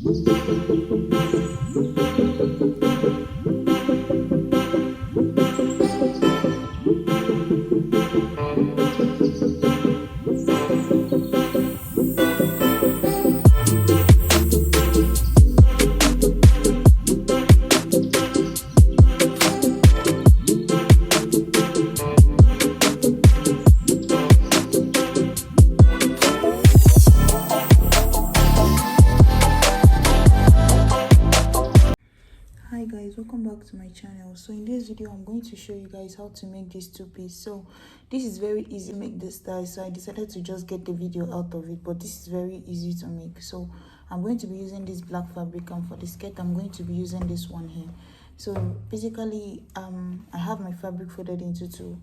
Hi guys, welcome back to my channel. So in this video I'm going to show you guys how to make this two-piece. So this is very easy to make this style, so I decided to just get the video out of it, but this is very easy to make. So I'm going to be using this black fabric, and for the skirt I'm going to be using this one here. So basically I have my fabric folded into two,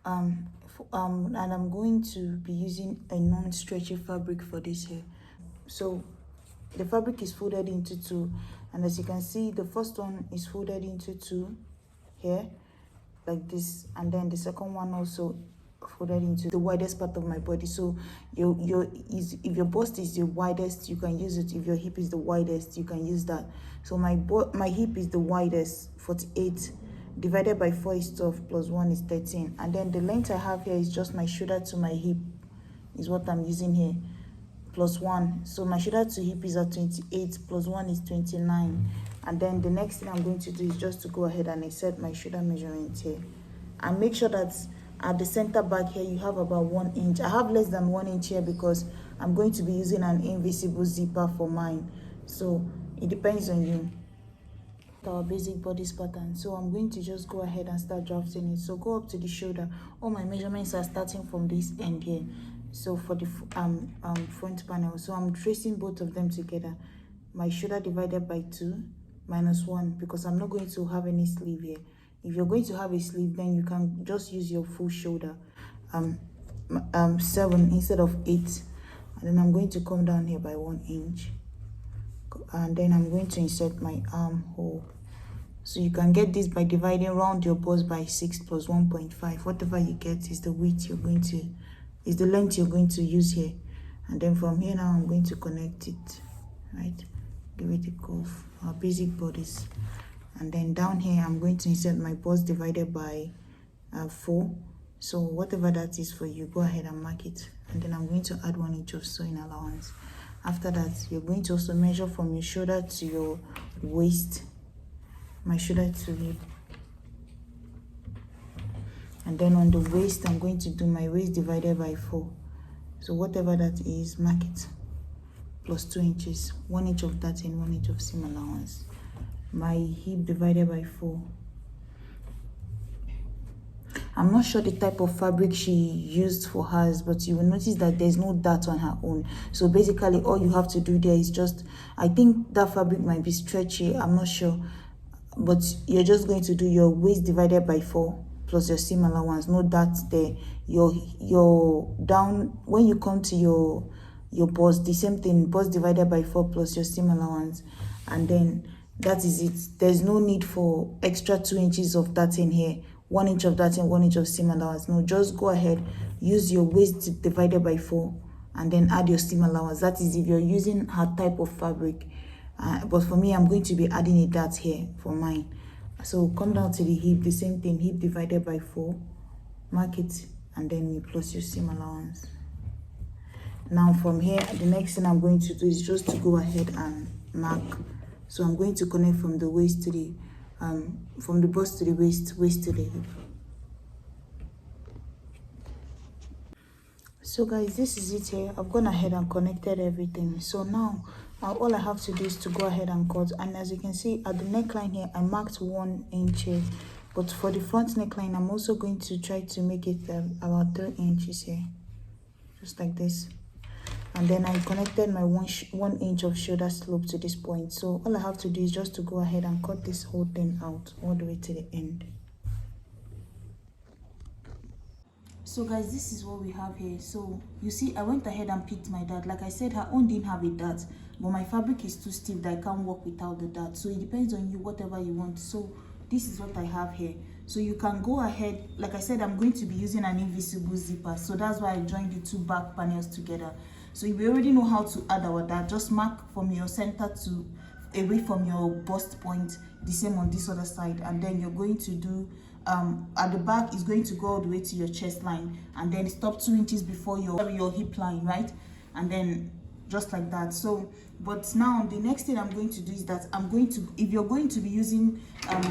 and I'm going to be using a non-stretchy fabric for this here. So the fabric is folded into two, and as you can see, the first one is folded into two here like this, and then the second one also folded into the widest part of my body. So if your bust is the widest, you can use it. If your hip is the widest, you can use that. So my hip is the widest, 48 divided by 4 is 12 plus 1 is 13, and then the length I have here is just my shoulder to my hip is what I'm using here, plus 1. So my shoulder to hip is at 28, plus 1 is 29. And then the next thing I'm going to do is just to go ahead and insert my shoulder measurement here, and make sure that at the center back here you have about 1 inch. I have less than 1 inch here because I'm going to be using an invisible zipper for mine, so it depends on you. Our basic bodice pattern, so I'm going to just go ahead and start drafting it. So go up to the shoulder. All my measurements are starting from this end here. So for the front panel, so I'm tracing both of them together. My shoulder divided by 2 minus 1, because I'm not going to have any sleeve here. If you're going to have a sleeve, then you can just use your full shoulder, 7 instead of 8. And then I'm going to come down here by 1 inch, and then I'm going to insert my armhole. So you can get this by dividing round your bust by 6 plus 1.5. Whatever you get is the width you're going to, is the length you're going to use here. And then from here now I'm going to connect it, right? Give it a curve, our basic bodice. And then down here I'm going to insert my bust divided by 4. So whatever that is for you, go ahead and mark it. And then I'm going to add 1 inch of sewing allowance. After that, you're going to also measure from your shoulder to your waist, my shoulder to hip. And then on the waist, I'm going to do my waist divided by 4. So whatever that is, mark it. Plus 2 inches, 1 inch of that and 1 inch of seam allowance. My hip divided by 4. I'm not sure the type of fabric she used for hers, but you will notice that there's no dart on her own. So basically all you have to do there is just, I think that fabric might be stretchy, I'm not sure, but you're just going to do your waist divided by 4 plus your seam allowance. No dart there. Your down, when you come to your bust, the same thing, bust divided by 4 plus your seam allowance, and then that is it. There's no need for extra 2 inches of that in here, 1 inch of that and 1 inch of seam allowance. No, just go ahead, use your waist divided by 4 and then add your seam allowance. That is if you're using her type of fabric, but for me I'm going to be adding a dart here for mine. So come down to the hip, the same thing, hip divided by 4, mark it, and then you plus your seam allowance. Now from here, the next thing I'm going to do is just to go ahead and mark. So I'm going to connect from the waist to the from the bust to the waist, waist to the hip. So guys, this is it here. I've gone ahead and connected everything. So now all I have to do is to go ahead and cut. And as you can see at the neckline here, I marked 1 inch here, but for the front neckline I'm also going to try to make it about 3 inches here, just like this. And then I connected my 1 inch of shoulder slope to this point. So all I have to do is just to go ahead and cut this whole thing out all the way to the end. So guys, this is what we have here. So you see, I went ahead and picked my dart. Like I said, her own didn't have a dart, but my fabric is too stiff that I can't work without the dart. So it depends on you, whatever you want. So this is what I have here. So you can go ahead, like I said, I'm going to be using an invisible zipper, so that's why I joined the two back panels together. So if you already know how to add our dart, just mark from your center to away from your bust point, the same on this other side, and then you're going to do at the back is going to go all the way to your chest line, and then stop 2 inches before your hip line, right? And then just like that. So but now the next thing I'm going to do is that I'm going to, if you're going to be using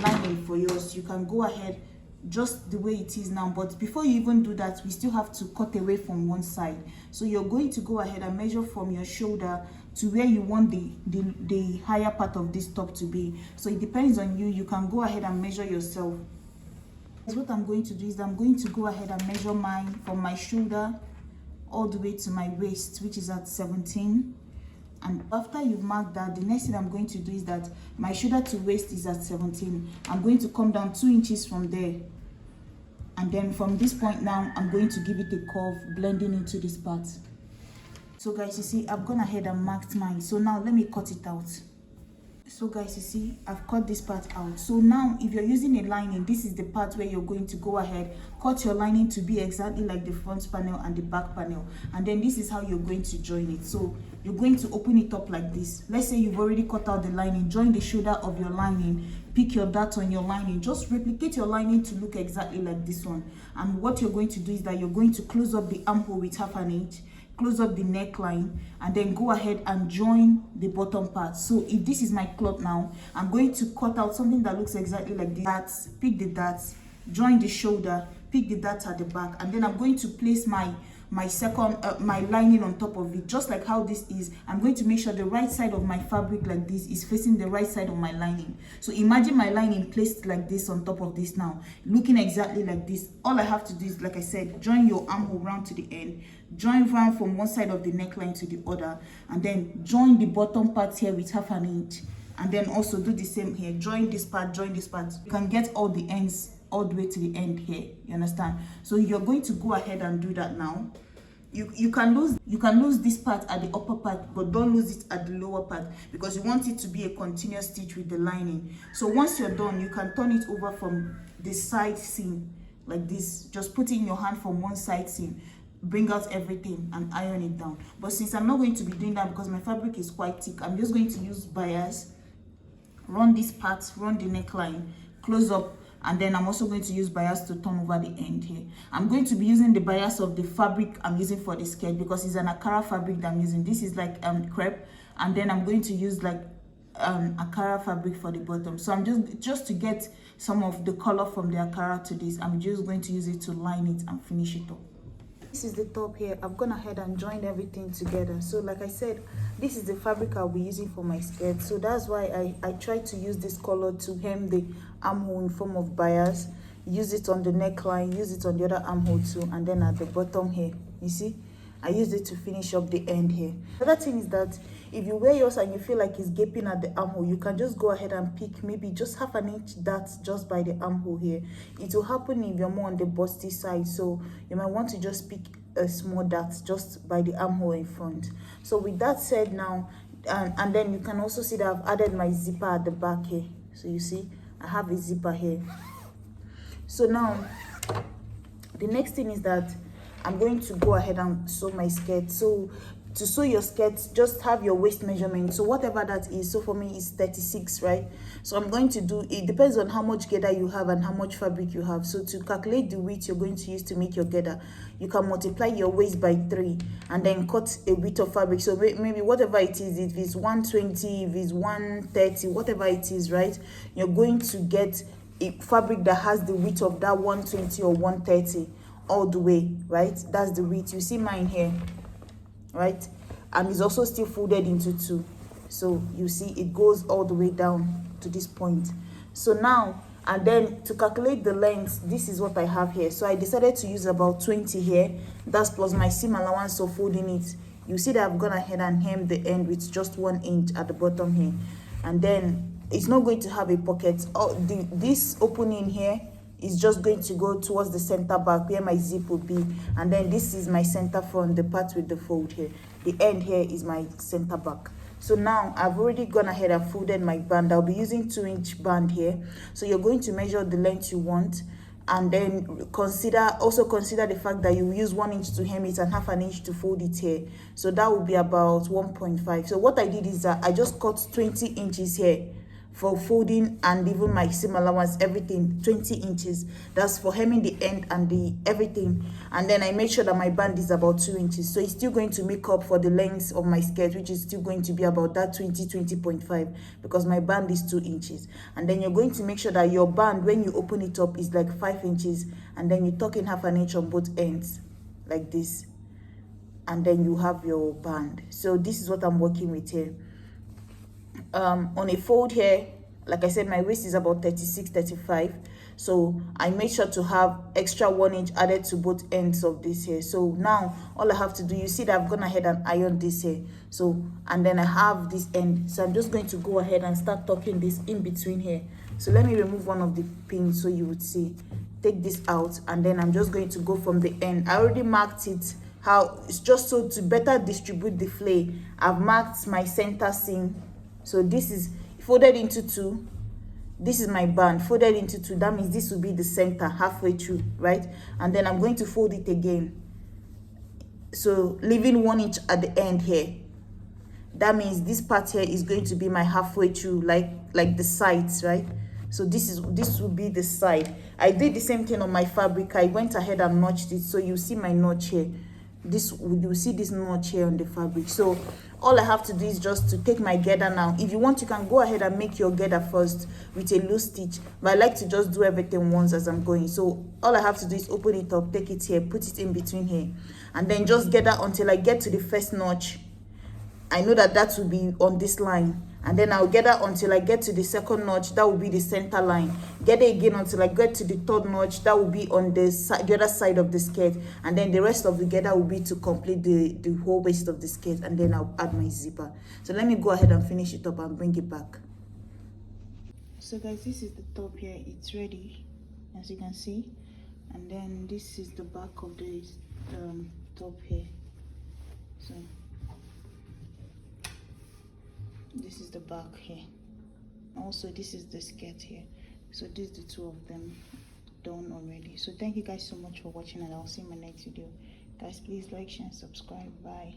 lining for yours, you can go ahead just the way it is now. But before you even do that, we still have to cut away from one side. So you're going to go ahead and measure from your shoulder to where you want the higher part of this top to be. So it depends on you. You can go ahead and measure yourself. So what I'm going to do is I'm going to go ahead and measure mine from my shoulder all the way to my waist, which is at 17. And after you've marked that, the next thing I'm going to do is that my shoulder to waist is at 17. I'm going to come down 2 inches from there, and then from this point now I'm going to give it a curve, blending into this part. So guys, you see I've gone ahead and marked mine. So now let me cut it out. So guys, you see I've cut this part out. So now if you're using a lining, this is the part where you're going to go ahead, cut your lining to be exactly like the front panel and the back panel, and then this is how you're going to join it. So you're going to open it up like this. Let's say you've already cut out the lining, join the shoulder of your lining, pick your dart on your lining, just replicate your lining to look exactly like this one. And what you're going to do is that you're going to close up the armhole with 1/2 inch, close up the neckline, and then go ahead and join the bottom part. So if this is my cloth now, I'm going to cut out something that looks exactly like this. Darts, pick the darts, join the shoulder, pick the darts at the back, and then I'm going to place my lining on top of it, just like how this is. I'm going to make sure the right side of my fabric like this is facing the right side of my lining. So imagine my lining placed like this on top of this now, looking exactly like this. All I have to do is, like I said, join your armhole round to the end, join round from one side of the neckline to the other, and then join the bottom part here with 1/2 inch, and then also do the same here, join this part, join this part. You can get all the ends all the way to the end here, you understand? So you're going to go ahead and do that now. You can lose this part at the upper part, but don't lose it at the lower part, because you want it to be a continuous stitch with the lining. So once you're done, you can turn it over from the side seam like this. Just put in your hand from one side seam, bring out everything and iron it down. But since I'm not going to be doing that because my fabric is quite thick, I'm just going to use bias, run this part, run the neckline, close up, and then I'm also going to use bias to turn over the end here. I'm going to be using the bias of the fabric I'm using for the skirt, because it's an Akara fabric that I'm using. This is like crepe, and then I'm going to use like Akara fabric for the bottom. So I'm just to get some of the color from the Akara to this, I'm just going to use it to line it and finish it up. This is the top here. I've gone ahead and joined everything together. So like I said, this is the fabric I'll be using for my skirt. So that's why I tried to use this color to hem the armhole in form of bias. Use it on the neckline, use it on the other armhole too, and then at the bottom here, you see, I used it to finish up the end here. The other thing is that if you wear yours and you feel like it's gaping at the armhole, you can just go ahead and pick maybe just 1/2 inch dart just by the armhole here. It will happen if you're more on the busty side, so you might want to just pick a small dart just by the armhole in front. So with that said now, and then you can also see that I've added my zipper at the back here. So you see, I have a zipper here. So now, the next thing is that I'm going to go ahead and sew my skirt. So to sew your skirt, just have your waist measurement. So whatever that is, so for me it's 36, right? So I'm going to do, it depends on how much gather you have and how much fabric you have. So to calculate the width you're going to use to make your gather, you can multiply your waist by 3 and then cut a width of fabric. So maybe whatever it is, if it's 120, if it's 130, whatever it is, right? You're going to get a fabric that has the width of that 120 or 130 all the way, right? That's the width. You see mine here, right? And it's also still folded into 2. So you see it goes all the way down to this point. So now, and then to calculate the length, this is what I have here. So I decided to use about 20 here. That's plus my seam allowance of folding it. You see that I've gone ahead and hemmed the end with just 1 inch at the bottom here. And then it's not going to have a pocket. This opening here is just going to go towards the center back where my zip will be, and then this is my center front, the part with the fold here. The end here is my center back. So now I've already gone ahead and folded my band. I'll be using 2 inch band here. So you're going to measure the length you want, and then consider the fact that you use 1 inch to hem it and 1/2 inch to fold it here. So that would be about 1.5. So what I did is that I just cut 20 inches here for folding, and even my seam allowance, everything 20 inches. That's for hemming the end and the everything. And then I made sure that my band is about 2 inches, so it's still going to make up for the length of my skirt, which is still going to be about that 20.5, because my band is 2 inches. And then you're going to make sure that your band, when you open it up, is like 5 inches, and then you tuck in 1/2 inch on both ends like this, and then you have your band. So this is what I'm working with here. On a fold here, like I said, my waist is about 36-35, so I made sure to have extra 1 inch added to both ends of this here. So now all I have to do, you see that I've gone ahead and ironed this here, so, and then I have this end, so I'm just going to go ahead and start tucking this in between here. So let me remove one of the pins so you would see. Take this out, and then I'm just going to go from the end. I already marked it, how it's just so to better distribute the flay. I've marked my center seam. So this is folded into 2. This is my band folded into 2. That means this will be the center halfway through, right? And then I'm going to fold it again, so leaving 1 inch at the end here. That means this part here is going to be my halfway through, like the sides, right? So this will be the side. I did the same thing on my fabric. I went ahead and notched it, so you see my notch here. You see this notch here on the fabric. So all I have to do is just to take my girder now. If you want, you can go ahead and make your girder first with a loose stitch, but I like to just do everything once as I'm going. So all I have to do is open it up, take it here, put it in between here, and then just girder until I get to the first notch. I know that will be on this line, and then I'll gather until I get to the second notch. That will be the center line. Gather again until I get to the third notch. That will be on the other side of the skirt, and then the rest of the gather will be to complete the whole waist of the skirt, and then I'll add my zipper. So let me go ahead and finish it up and bring it back. So guys, this is the top here. It's ready, as you can see, and then this is the back of the top here. So this is the back here. Also, this is the skirt here. So these are the two of them done already. So thank you guys so much for watching, and I'll see you in my next video. Guys, please like, share, and subscribe. Bye.